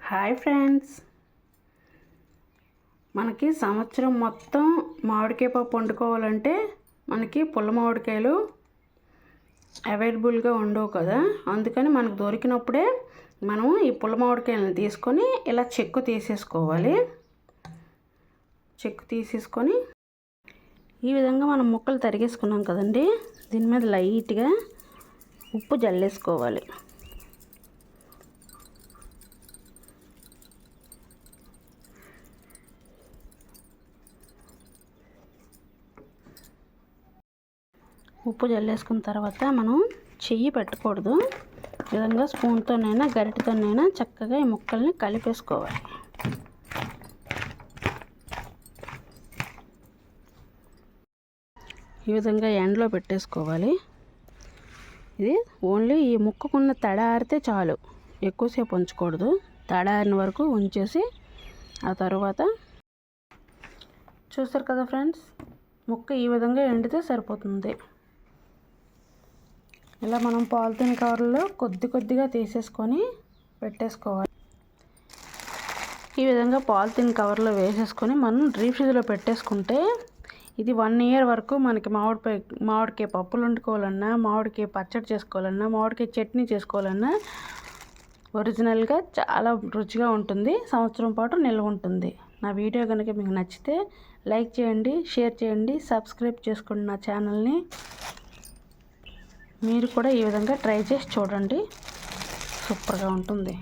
Hi friends, మనకి సంవత్సరం మొత్తం మామిడికాయ పప్పు వండుకోవాలంటే మనకి పుల్ల మామిడికాయలు అవైలబుల్గా ఉండవు కదా. అందుకని మనకు దొరికినప్పుడే మనం ఈ పుల్ల మామిడికాయలను తీసుకొని ఇలా చెక్కు తీసేసుకోవాలి. చెక్కు తీసేసుకొని ఈ విధంగా మనం ముక్కలు తరిగేసుకున్నాం కదండి, దీని మీద లైట్గా ఉప్పు జల్లేసుకోవాలి. ఉప్పు జల్లేసుకున్న తర్వాత మనం చెయ్యి పెట్టకూడదు. ఈ విధంగా స్పూన్తోనైనా గరిటెతోనైనా చక్కగా ఈ ముక్కల్ని కలిపేసుకోవాలి. ఈ విధంగా ఎండలో పెట్టేసుకోవాలి. ఇది ఓన్లీ ఈ ముక్కకున్న తడ ఆరితే చాలు, ఎక్కువసేపు ఉంచకూడదు. తడ ఆరిన వరకు ఉంచేసి ఆ తర్వాత చూస్తారు కదా ఫ్రెండ్స్, ముక్క ఈ విధంగా ఎండితే సరిపోతుంది. ఇలా మనం పాలిథిన్ కవర్లో కొద్దిగా తీసేసుకొని పెట్టేసుకోవాలి. ఈ విధంగా పాలిథిన్ కవర్లో వేసేసుకొని మనం డీప్ ఫ్రిడ్జ్లో పెట్టేసుకుంటే ఇది 1 ఇయర్ వరకు మనకి మామిడికాయ పప్పులు వండుకోవాలన్నా, మామిడికాయ పచ్చడి చేసుకోవాలన్నా, మామిడికాయ చట్నీ చేసుకోవాలన్నా ఒరిజినల్గా చాలా రుచిగా ఉంటుంది. సంవత్సరం పాటు నిల్వ ఉంటుంది. నా వీడియో కనుక మీకు నచ్చితే లైక్ చేయండి, షేర్ చేయండి, సబ్స్క్రైబ్ చేసుకోండి నా ఛానల్ని. మీరు కూడా ఈ విధంగా ట్రై చేసి చూడండి, సూపర్గా ఉంటుంది.